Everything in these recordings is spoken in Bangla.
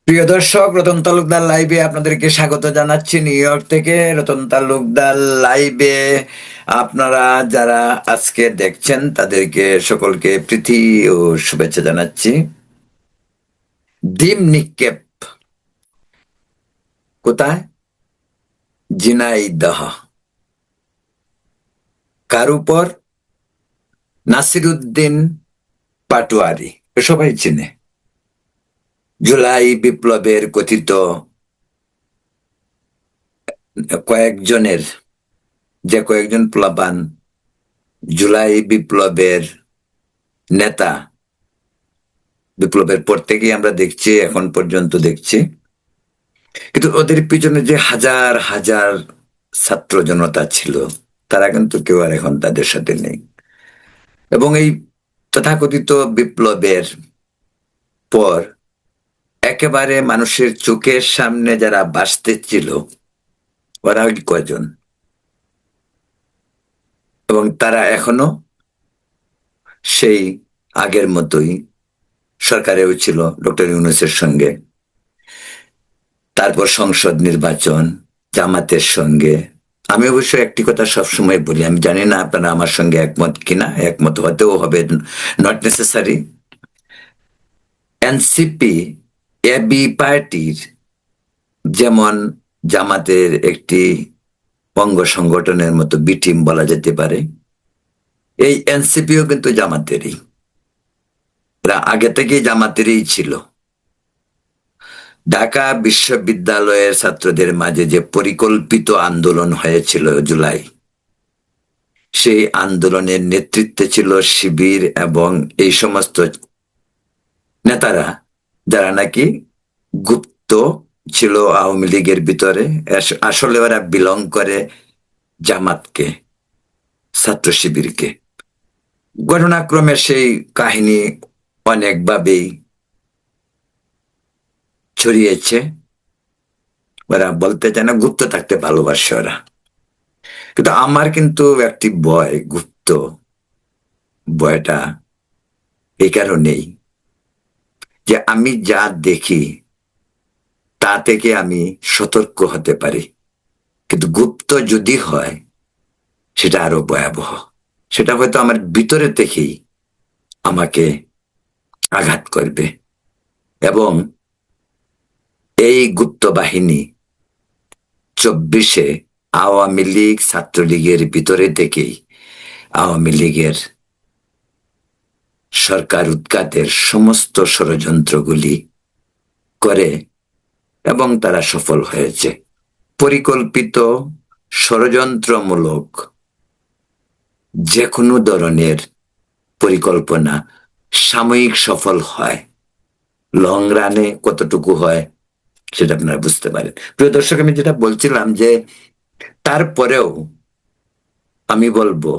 প্রিয় দর্শক, রতন তালুকদার লাইভে আপনাদেরকে স্বাগত জানাচ্ছি নিউ ইয়র্ক থেকে। রতন তালুকদার লাইভে আপনারা যারা আজকে দেখছেন তাদেরকে সকলকে প্রীতি ও শুভেচ্ছা জানাচ্ছি। ডিম নিক্ষেপ কোথায়? ঝিনাইদহ। কার উপর? নাসিরুদ্দিন পাটোয়ারি, সবাই চিনে। জুলাই বিপ্লবের কথিত কয়েকজনের, যে কয়েকজন প্লাবান জুলাই বিপ্লবের নেতা, বিপ্লবের পর থেকেই আমরা দেখছি, এখন পর্যন্ত দেখছি, কিন্তু ওদের পিছনে যে হাজার হাজার ছাত্র জনতা ছিল, তারা কিন্তু কেউ আর এখন তাদের সাথে নেই। এবং এই তথাকথিত বিপ্লবের পর একেবারে মানুষের চোখের সামনে যারা বাঁচতে ছিল, ওরা কয়জন? এবং তারা এখনো সেই আগের মতোই সরকারেও ছিল, ডক্টর ইউনূসের সঙ্গে। তারপর সংসদ নির্বাচন, জামাতের সঙ্গে। আমি অবশ্য একটি কথা সবসময় বলি, আমি জানি না আপনারা আমার সঙ্গে একমত কিনা, একমত হতেও হবে, নট নেসেসারি। এনসিপি এবি পার্টির যেমন জামাতের একটি অঙ্গ সংগঠনের মতো, বি টিম বলা যেতে পারে, এই এনসিপিও কিন্তু জামাতেরই। এরা আগে থেকেই জামাতেরই ছিল। ঢাকা বিশ্ববিদ্যালয়ের ছাত্রদের মাঝে যে পরিকল্পিত আন্দোলন হয়েছিল জুলাই, সেই আন্দোলনের নেতৃত্বে ছিল শিবির এবং এই সমস্ত নেতারা, যারা নাকি গুপ্ত ছিল আওয়ামী লীগের ভিতরে। আসলে ওরা বিলং করে জামাতকে, ছাত্র শিবিরকে। ঘটনাক্রমে সেই কাহিনী অনেকভাবেই ছড়িয়েছে। ওরা বলতে চায় না, গুপ্ত থাকতে ভালোবাসে ওরা। কিন্তু আমার কিন্তু একটি ভয়, গুপ্ত ভয়টা এই কারণেই যে আমি যা দেখি তা থেকে আমি সতর্ক হতে পারি, কিন্তু গুপ্ত যদি হয় সেটা আরো ভয়াবহ। সেটা হয়তো আমার ভিতরে থেকেই আমাকে আঘাত করবে। এবং এই গুপ্ত বাহিনী 24-এ আওয়ামী লীগ ছাত্রলীগের ভিতরে থেকেই আওয়ামী লীগের সরকার উৎখাতের সমস্ত ষড়যন্ত্রগুলি করে, এবং তারা সফল হয়েছে। পরিকল্পিত ষড়যন্ত্রমূলক যে কোনো ধরনের পরিকল্পনা সাময়িক সফল হয়, লং রানে কতটুকু হয় সেটা আপনারা বুঝতে পারেন। প্রিয় দর্শক, আমি যেটা বলছিলাম যে তারপরেও আমি বলবো,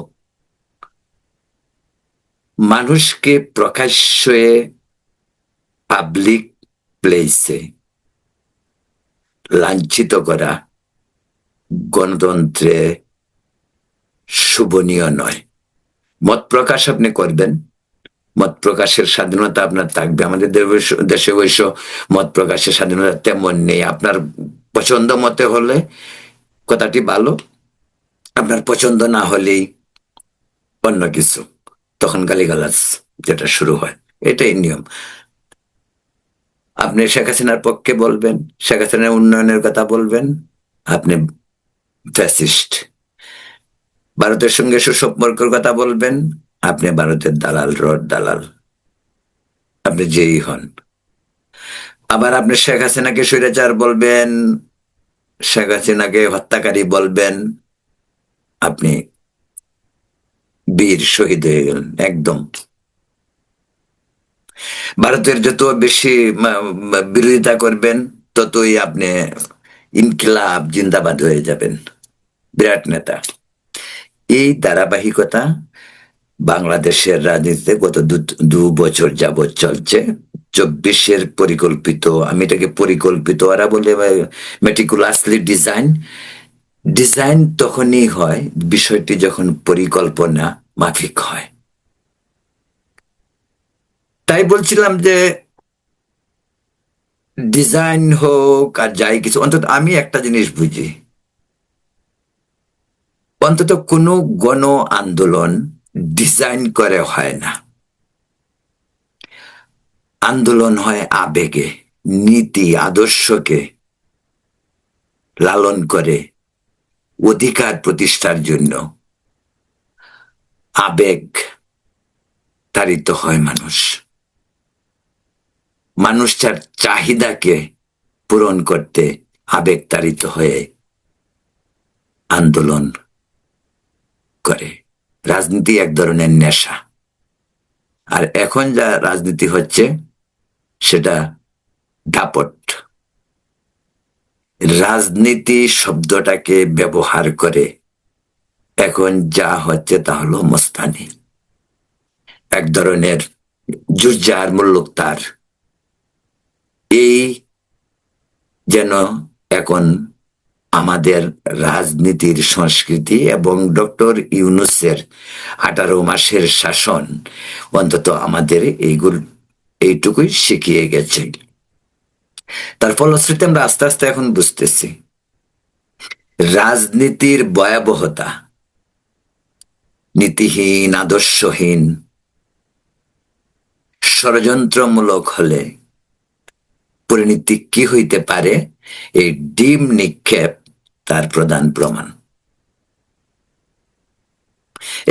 মানুষকে প্রকাশ্যে পাবলিক প্লেসে লাঞ্ছিত করা গণতন্ত্রে শোভনীয় নয়। মত প্রকাশ আপনি করবেন, মত প্রকাশের স্বাধীনতা আপনার থাকবে। আমাদের দেশে অবশ্য মত প্রকাশের স্বাধীনতা তেমন নেই। আপনার পছন্দ মতে হলে কথাটি ভালো, আপনার পছন্দ না হলেই অন্য কিছু, তখন গালিগালাজ যেটা শুরু হয়, এটাই নিয়ম। আপনি শেখ হাসিনার পক্ষে বলবেন, শেখ হাসিনার উন্নয়নের কথা বলবেন, আপনি ফ্যাসিস্ট। ভারতের সঙ্গে সুসম্পর্কের কথা বলবেন, আপনি ভারতের দালাল, রড দালাল, আপনি যেই হন। আবার আপনি শেখ হাসিনাকে স্বৈরাচার বলবেন, শেখ হাসিনাকে হত্যাকারী বলবেন, আপনি বীর শহীদ হয়ে গেলেন একদম। ভারতের যত বেশি বিরোধিতা করবেন, ততই আপনি ইনকিলাব জিন্দাবাদ হয়ে যাবেন, বিরাট নেতা। এই ধারাবাহিকতা বাংলাদেশের রাজনীতিতে গত 2 বছর যাবৎ চলছে। 24-এর পরিকল্পিত, আমি এটাকে পরিকল্পিত, ওরা বলে মেটিকুলাসলি ডিজাইন। ডিজাইন তখনই হয় বিষয়টি যখন পরিকল্পনা মাফিক হয়। তাই বলছিলাম যে ডিজাইন হোক আর যাই কিছু, অন্তত আমি একটা জিনিস বুঝি, অন্তত কোনো গণ আন্দোলন ডিজাইন করে হয় না। আন্দোলন হয় আবেগে, নীতি আদর্শকে লালন করে অধিকার প্রতিষ্ঠার জন্য আবেগ তাড়িত হয় মানুষ। মানুষ তার চাহিদাকে পূরণ করতে আবেগ তাড়িত হয়ে আন্দোলন করে। রাজনীতি এক ধরনের নেশা। আর এখন যা রাজনীতি হচ্ছে সেটা দাপট। রাজনীতি শব্দটাকে ব্যবহার করে এখন যা হচ্ছে তা হলো মস্তানি, এক ধরনের জুজ্জার মুল্লুকতার। এই যেন এখন আমাদের রাজনীতির সংস্কৃতি এবং ডক্টর ইউনূসের 18 মাসের শাসন অন্তত আমাদের এইটুকুই শিখিয়ে গেছে। তার ফলশ্রুতিতে আমরা আস্তে আস্তে এখন বুঝতেছি রাজনীতির ভয়াবহতা। নীতিহীন, আদর্শহীন, ষড়যন্ত্রমূলক হলে পরিণতি কি হইতে পারে, এই ডিম নিক্ষেপ তার প্রধান প্রমাণ।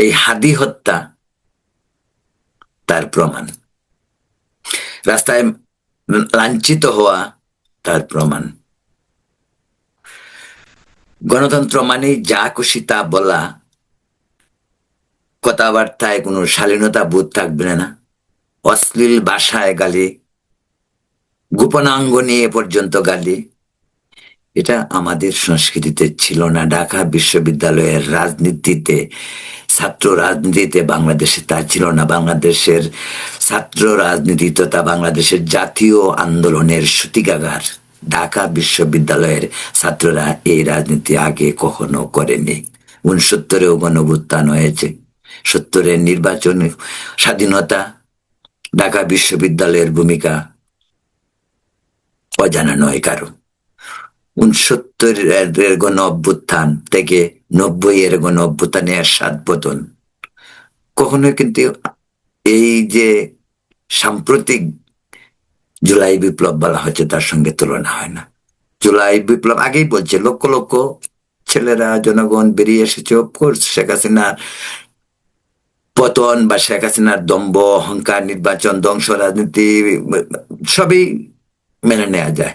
এই হাদি হত্যা তার প্রমাণ। রাস্তায় লাঞ্ছিত হওয়া তার প্রমাণ। গণতন্ত্র মানেই যা খুশি তা বলা, কথাবার্তায় কোনো শালীনতা বোধ থাকবে না, অশ্লীল ভাষায় গালি, গোপনাঙ্গ নিয়ে পর্যন্ত গালি। এটা আমাদের সংস্কৃতিতে ছিল না। ঢাকা বিশ্ববিদ্যালয়ের রাজনীতিতে, ছাত্র রাজনীতিতে বাংলাদেশে তা ছিল না। বাংলাদেশের ছাত্র রাজনীতি তথা বাংলাদেশের জাতীয় আন্দোলনের সূতিকাগার ঢাকা বিশ্ববিদ্যালয়ের ছাত্ররা এই রাজনীতি আগে কখনো করেনি। 69-এও গণঅভ্যুত্থান হয়েছে, 70-এর নির্বাচন, স্বাধীনতা, ঢাকা বিশ্ববিদ্যালয়ের ভূমিকা অজানা নয় কারো। 69-এর গণ অভ্যুত্থান থেকে 90-এর গণ অভ্যুত্থানের স্বাদ পতন কখনোই কিন্তু এই যে সাম্প্রতিক জুলাই বিপ্লব বলা হচ্ছে তার সঙ্গে তুলনা হয় না। জুলাই বিপ্লব আগেই বলছে লক্ষ লক্ষ ছেলেরা, জনগণ বেরিয়ে এসেছে। অফকোর্স শেখ হাসিনার পতন বা শেখ হাসিনার দম্ভ, অহংকার, নির্বাচন ধ্বংস, রাজনীতি সবই মেনে নেওয়া যায়।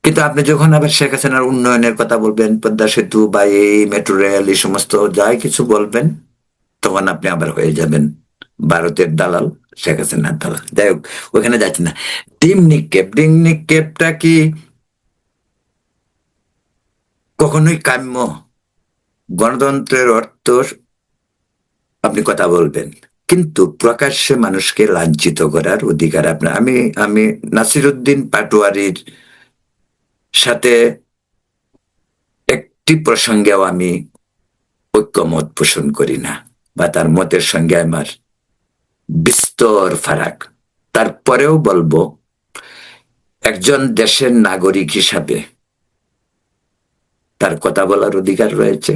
কিন্তু আপনি যখন আবার শেখ হাসিনার উন্নয়নের কথা বলবেন, পদ্মা সেতু বা এই মেট্রো রেল, এই সমস্ত যাই কিছু বলবেন, তখন আপনি আবার হয়ে যাবেন ভারতের দালাল, শেখ হাসিনার দালাল। যাই হোক, ওখানে যাচ্ছি না। ডিম নিক্ষেপ, ডিম নিক্ষেপটা কি কখনোই কাম্য? গণতন্ত্রের অর্থ আপনি কথা বলবেন, কিন্তু প্রকাশ্যে মানুষকে লাঞ্ছিত করার অধিকার আপনার। আমি আমি নাসিরুদ্দিন পাটোয়ারির সাথে একটি প্রসঙ্গেও আমি ঐক্যমত পোষণ করি না, বা তার মতের সঙ্গে আমার বিস্তর ফারাক। তারপরেও বলবো, একজন দেশের নাগরিক হিসাবে তার কথা বলার অধিকার রয়েছে।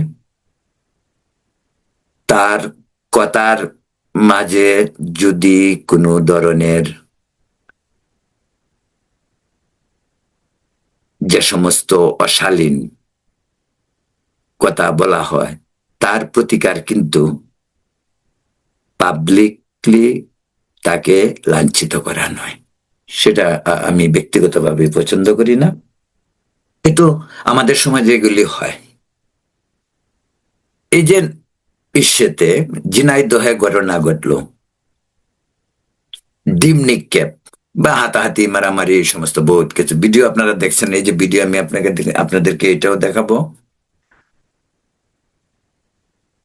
তার কথার মাঝে যদি কোনো ধরনের যে সমস্ত অশালীন কথা বলা হয়, তার প্রতিকার কিন্তু পাবলিকলি তাকে লাঞ্ছিত করা নয়। সেটা আমি ব্যক্তিগতভাবে পছন্দ করি না। কিন্তু আমাদের সমাজে এগুলি হয়। এই যে ইস্যেতে ঝিনাইদহে ঘটনা ঘটলো, ডিম নিক্ষেপ বা হাতাহাতি, মারামারি, এই সমস্ত বহুত কিছু ভিডিও আপনারা দেখছেন। এই যে ভিডিও আমি আপনাদেরকে এটাও দেখাবো।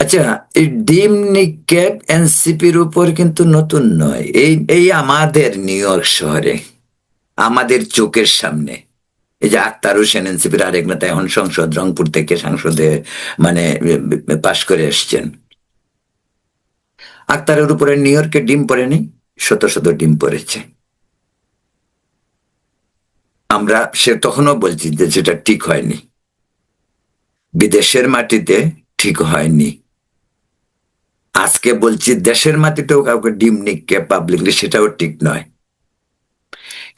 আচ্ছা, এই ডিম নিক্ষেপ এনসিপির উপর কিন্তু নতুন নয়। এই আমাদের নিউ ইয়র্ক শহরে, আমাদের চোখের সামনে, এই যে আক্তার হোসেন, এনসিপির আরেক নেতা, এখন সংসদ, রংপুর থেকে সংসদে মানে পাশ করে এসছেন। আক্তারের উপরে নিউ ইয়র্কে ডিম পড়েনি, শত শত ডিম পড়েছে। আমরা সে তখনও বলছি যে সেটা ঠিক হয়নি, বিদেশের মাটিতে ঠিক হয়নি। আজকে বলছি দেশের মাটিতেও কাউকে ডিম নিক্ষে পাবলিকলি, সেটাও ঠিক নয়।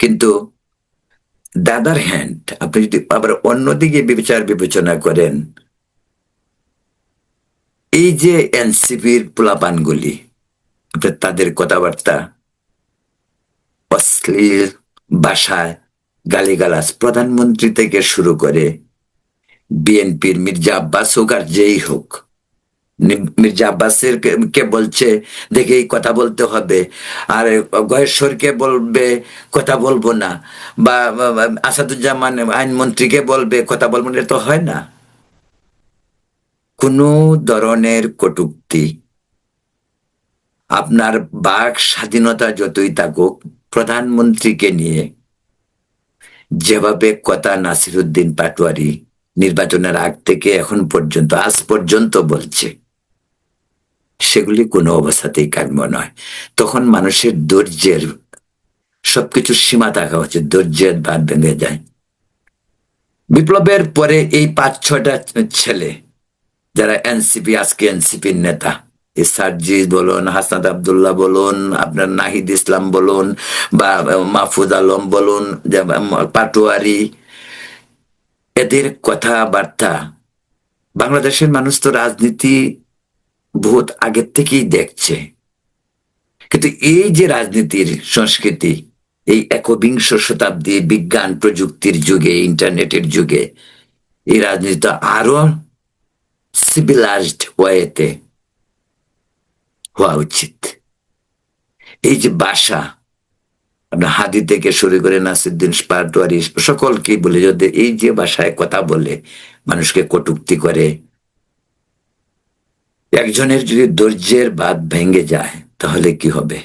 কিন্তু দাদার হ্যান্ড আপনি যদি আবার অন্যদিকে বিচার বিবেচনা করেন, এই যে এনসিপির পোলাপানগুলি, তাদের কথাবার্তা অশ্লীল ভাষায় গালিগালাজ, প্রধানমন্ত্রী থেকে শুরু করে বিএনপির মির্জা আব্বাস হোক আর যেই হোক, মির্জা আব্বাসের কে বলছে দেখে এই কথা বলতে হবে, আর গয়েশ্বরকে বলবে কথা বলবো না, বা আসাদুজ্জামান আইনমন্ত্রীকে বলবে কথা বলবো না, তো হয় না। কোনো ধরনের কটূক্তি, আপনার বাক স্বাধীনতা যতই থাকুক, প্রধানমন্ত্রীকে নিয়ে যেভাবে কথা নাসিরুদ্দিন পাটোয়ারি নির্বাচনের আগ থেকে এখন পর্যন্ত আজ পর্যন্ত বলছে, সেগুলি কোনো অবস্থাতেই কাম্য নয়। তখন মানুষের ধৈর্যের সবকিছুর সীমা থাকা উচিত, ধৈর্যের বাঁধ ভেঙে যায়। বিপ্লবের পরে এই 5-6টা ছেলে যারা এনসিপি, আজকে এনসিপির নেতা, সার্জিস বলুন, হাসনাত আবদুল্লাহ বলুন, আপনার নাহিদ ইসলাম বলুন, বা মাহফুজ আলম বলুন, পাটোয়ারি, এদের কথাবার্তা, বাংলাদেশের মানুষ তো রাজনীতি বহুত আগের থেকেই দেখছে। কিন্তু এই যে রাজনীতির সংস্কৃতি, এই একবিংশ শতাব্দী বিজ্ঞান প্রযুক্তির যুগে, ইন্টারনেটের যুগে, এই রাজনীতি আরো সিভিলাইজড ওয়েতে হওয়া উচিত। এই যে ভাষা, আপনার হাদি থেকে শুরু করে নাসিরুদ্দিন পাটোয়ারি সকলকে বলে, যদি এই যে ভাষায় কথা বলে মানুষকে কটূক্তি করে, একজনের যদি ধৈর্যের বাঁধ ভেঙে যায় তাহলে কি হবে?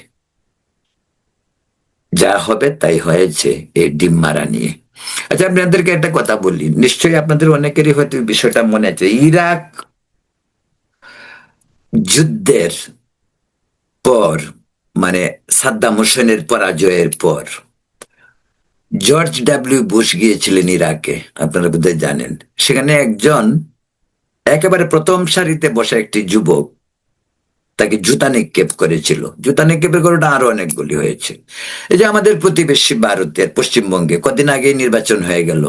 যা হবে তাই হয়েছে এই ডিম মারা নিয়ে। আচ্ছা, আপনাদেরকে একটা কথা বলি, নিশ্চয়ই আপনাদের অনেকেরই হয়তো বিষয়টা মনে আছে, ইরাক যুদ্ধের পর, মানে সাদ্দাম হোসেনের পরাজয়ের পর জর্জ ডাব্লিউ বুশ গিয়েছিলেন ইরাকে, আপনারা বোধহয় জানেন। সেখানে একজন একেবারে প্রথম সারিতে বসা একটি যুবক তাকে জুতা নিক্ষেপ করেছিল। জুতা নিক্ষেপের ঘটনা আরো অনেকগুলি হয়েছে। এই যে আমাদের প্রতিবেশী ভারতের পশ্চিমবঙ্গে কদিন আগে নির্বাচন হয়ে গেল,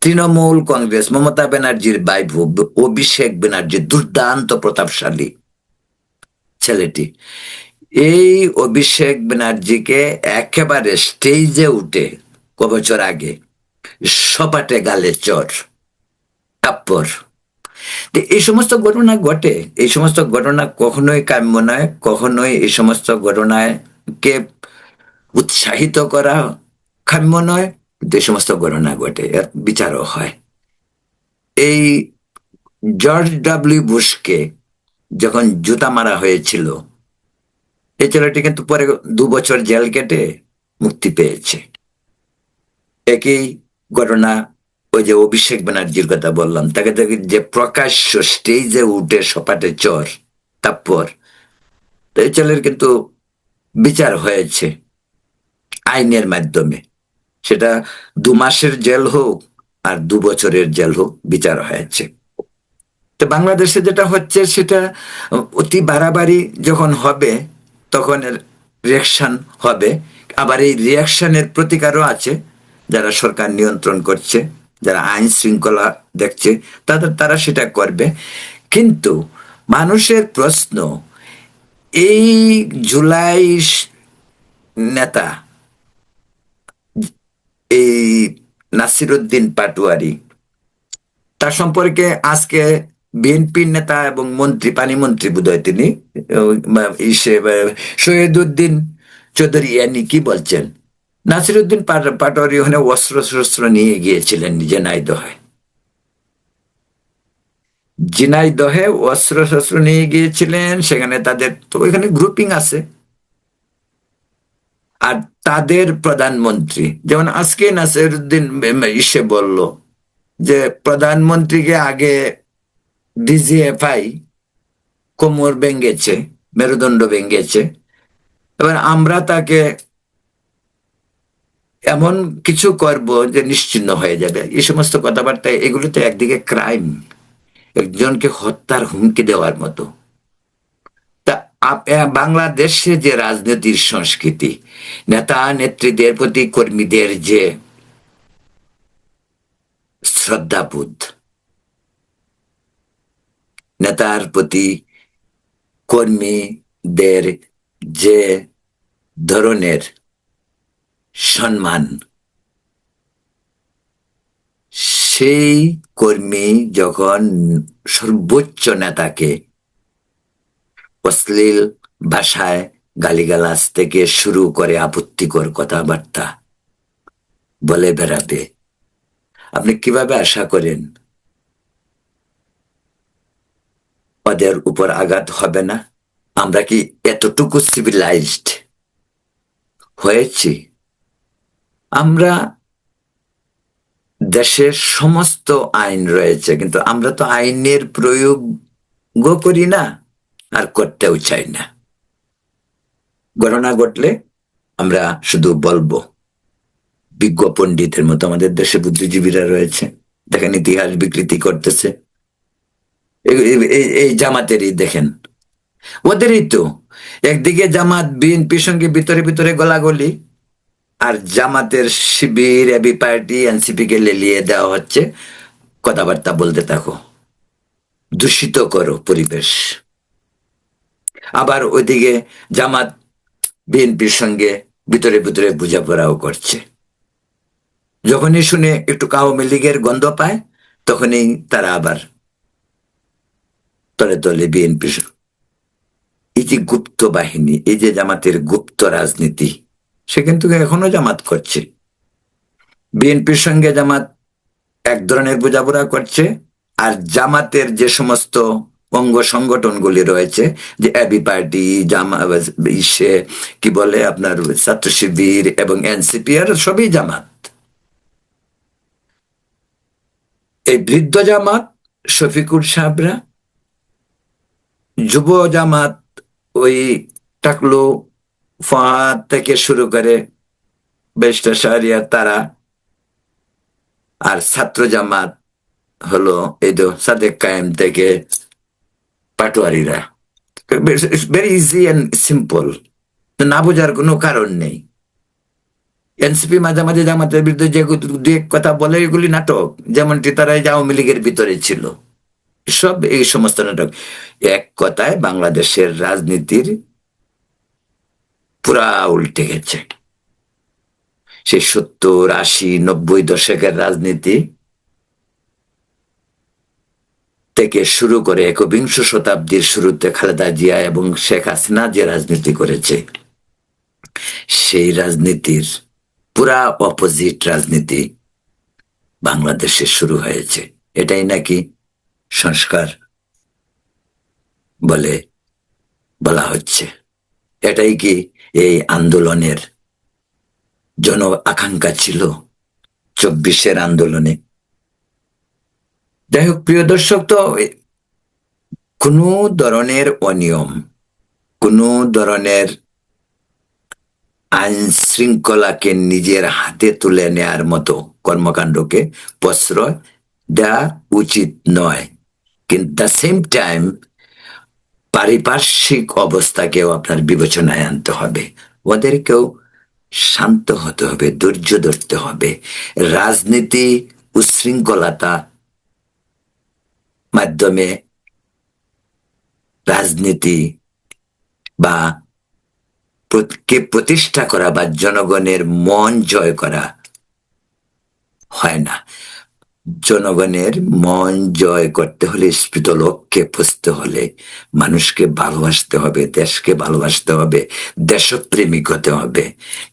তৃণমূল কংগ্রেস মমতা ব্যানার্জির ভাইপো অভিষেক ব্যানার্জি, দুর্দান্ত প্রতাপশালী ছেলেটি, এই অভিষেক ব্যানার্জিকে একেবারে স্টেজে উঠে কবছর আগে সপাটে গালে চর, থাপ্পড়। এই সমস্ত ঘটনা ঘটে, এই সমস্ত ঘটনা কখনোই কাম্য নয়, কখনোই এই সমস্ত ঘটনায় কে উৎসাহিত করা কাম্য নয়। যে সমস্ত ঘটনা ঘটে এর বিচারও হয়। এই জর্জ ডাব্লিউ বুশকে যখন জুতা মারা হয়েছিল, এই ছেলেটি কিন্তু পরে 2 বছর জেল কেটে মুক্তি পেয়েছে। একই ঘটনা ওই যে অভিষেক ব্যানার্জির কথা বললাম, তাকে তাকে যে প্রকাশ্য স্টেজে উঠে সপাটে চর, তারপর তো এই ছেলের কিন্তু বিচার হয়েছে আইনের মাধ্যমে, সেটা 2 মাসের জেল হোক আর 2 বছরের জেল হোক, বিচার হয়েছে। তো বাংলাদেশে যেটা হচ্ছে সেটা অতি বাড়াবাড়ি যখন হবে তখন রিয়াকশন হবে। আবার এই রিয়াকশনের প্রতিকারও আছে, যারা সরকার নিয়ন্ত্রণ করছে, যারা আইন শৃঙ্খলা দেখছে, তারা সেটা করবে। কিন্তু মানুষের প্রশ্ন, এই জুলাই নেতা, এই নাসিরুদ্দিন পাটোয়ারি, তার সম্পর্কে আজকে বিএনপির নেতা এবং মন্ত্রী, পানি মন্ত্রী বোধহয় তিনি, শহীদুদ্দিন চৌধুরী ইয়ানি কি বলছেন, নাসিরুদ্দিন পাটোয়ারি ওখানে অস্ত্র শস্ত্র নিয়ে গিয়েছিলেন ঝিনাইদহে, ঝিনাইদহে অস্ত্র শস্ত্র নিয়ে গিয়েছিলেন। সেখানে তাদের তো ওইখানে গ্রুপিং আছে, আর তাদের প্রধানমন্ত্রী, যেমন আজকে নাসিরুদ্দিন বলল যে প্রধানমন্ত্রীকে আগে ডিজিএফআই কোমর ভেঙেছে, মেরুদণ্ড ভেঙেছে, এবার আমরা তাকে এমন কিছু করব যে নিশ্চিহ্ন হয়ে যাবে, এই সমস্ত কথাবার্তা, এগুলো তো একদিকে ক্রাইম, একজনকে হত্যার হুমকি দেওয়ার মতো। তা বাংলাদেশে যে রাজনীতির সংস্কৃতি, নেতা নেত্রীদের প্রতি কর্মীদের যে শ্রদ্ধাবোধ, নেতার প্রতি কর্মীদের যে ধরনের সম্মান, সেই কর্মী যখন সর্বোচ্চ নেতাকে অশ্লীল ভাষায় গালিগালাজ থেকে শুরু করে আপত্তিকর কথাবার্তা বলে বেড়াবে, আপনি কিভাবে আশা করেন ওদের উপর আঘাত হবে না? আমরা কি এতটুকু সিভিলাইজড হয়েছি? আমরা দেশের সমস্ত আইন রয়েছে, কিন্তু আমরা তো আইনের প্রয়োগও করি না, আর করতেও চাই না। ঘটনা ঘটলে আমরা শুধু বলবো। বিজ্ঞ পণ্ডিতের মতো আমাদের দেশে বুদ্ধিজীবীরা রয়েছে, দেখেন ইতিহাস বিকৃতি করতেছে। এই জামাতেরই দেখেন, ওদেরই তো একদিকে জামাত বিএনপির সঙ্গে ভিতরে ভিতরে গলাগলি, আর জামাতের শিবির, এবি পার্টি, এনসিপি কে লেলিয়ে দেওয়া হচ্ছে, কথাবার্তা বলতে থাকো, দূষিত করো পরিবেশ। আবার ওইদিকে জামাত বিএনপির সঙ্গে ভিতরে ভিতরে বোঝাপড়াও করছে। যখনই শুনে একটু আওয়ামী লীগের গন্ধ পায়, তখনই তারা আবার তলে তলে বিএনপি। এই যে গুপ্ত বাহিনী, এই যে জামাতের গুপ্ত রাজনীতি, সে কিন্তু এখনো জামাত করছে। বিএনপির সঙ্গে জামাত এক ধরনের বোঝাপড়া করছে, আর জামাতের যে সমস্ত অঙ্গ সংগঠনগুলি রয়েছে, যে এবি পার্টি, সে কি বলে আপনার ছাত্র শিবির এবং এনসিপি, আর সবই জামাত। এই বৃদ্ধ জামাত শফিকুর সাহেবরা, যুব জামাত ওই টাকলু ফাহাদ থেকে শুরু করে বেশটা শাহরিয়ার তারা, আর ছাত্র জামাত হলো এই তো সাদেক কায়েম থেকে পাটোয়ারিরা। ভেরি ইজি অ্যান্ড সিম্পল, না বোঝার কোনো কারণ নেই। এনসিপি মাঝে মাঝে জামাতের বিরুদ্ধে যে দু এক কথা বলে, এগুলি নাটক, যেমনটি তারা আওয়ামী লীগের ভিতরে ছিল, সব এই সমস্ত নাটক। এক কথায় বাংলাদেশের রাজনীতির পুরা উল্টে গেছে। সেই 70, 80, 90 দশকের রাজনীতি থেকে শুরু করে একবিংশ শতাব্দীর শুরুতে খালেদা জিয়া এবং শেখ হাসিনা যে রাজনীতি করেছে, সেই রাজনীতির পুরা অপোজিট রাজনীতি বাংলাদেশে শুরু হয়েছে। এটাই নাকি সংস্কার বলে বলা হচ্ছে? এটাই কি এই আন্দোলনের জন আকাঙ্ক্ষা ছিল 24-এর আন্দোলনে? যাই হোক প্রিয় দর্শক, তো কোনো ধরনের অনিয়ম, কোনো ধরনের আইন শৃঙ্খলাকে নিজের হাতে তুলে নেয়ার মতো কর্মকাণ্ডকে প্রশ্রয় দেওয়া উচিত নয়। কিন্তু দ্য সেম টাইম পারিপার্শ্বিক অবস্থাকেও আপনার বিবেচনায় আনতে হবে, ওদেরকেও শান্ত হতে হবে, ধৈর্য ধরতে হবে। রাজনীতি উশৃঙ্খলতা মাধ্যমে রাজনীতি বা কে প্রতিষ্ঠা করা বা জনগণের মন জয় করা হয় না। জনগণের মন জয় করতে হলে, স্ফীত লক্ষ্যে পৌঁছতে হলে মানুষকে ভালোবাসতে হবে, দেশকে ভালোবাসতে হবে, দেশপ্রেমিক হতে হবে,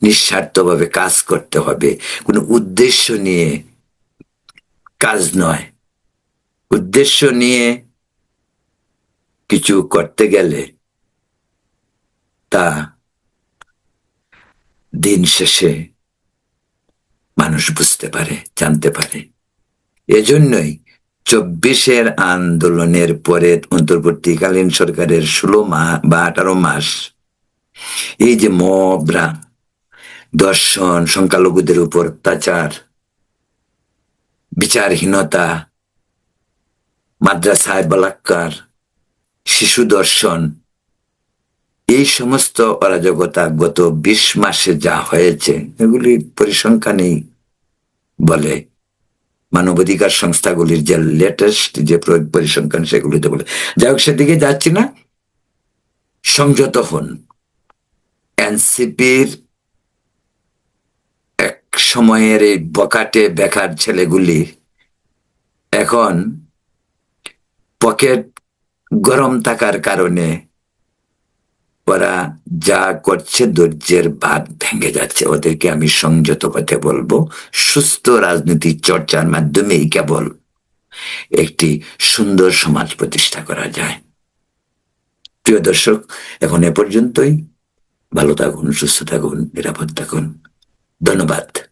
নিঃস্বার্থভাবে কাজ করতে হবে, কোনো উদ্দেশ্য নিয়ে কাজ নয়। উদ্দেশ্য নিয়ে কিছু করতে গেলে তা দিন শেষে মানুষ বুঝতে পারে, জানতে পারে। এজন্যই 24-এর আন্দোলনের পরে অন্তর্বর্তীকালীন সরকারের 16 মাস বা 18 মাস এই যে মবরা দর্শন, সংখ্যালঘুদের উপর অত্যাচার, বিচারহীনতা, মাদ্রাসায় বলাৎকার, শিশু দর্শন, এই সমস্ত অরাজকতা গত 20 মাসে যা হয়েছে এগুলি পরিসংখ্যানেই বলে, মানবাধিকার সংস্থাগুলির যে লেটেস্ট যে পরিসংখ্যান সেগুলিতে বলে। যাই হোক, সেদিকে যাচ্ছি না। সংযত হন। এনসিপির এক সময়ের এই বকাটে বেকার ছেলেগুলি এখন পকেট গরম থাকার কারণে ওরা যা করছে ধৈর্যের বাঁধ ভেঙে যাচ্ছে। ওদেরকে আমি সংযত হতে বলবো। সুস্থ রাজনীতি চর্চার মাধ্যমেই কেবল একটি সুন্দর সমাজ প্রতিষ্ঠা করা যায়। প্রিয় দর্শক, এখন এ পর্যন্তই। ভালো থাকুন, সুস্থ থাকুন, নিরাপদ থাকুন। ধন্যবাদ।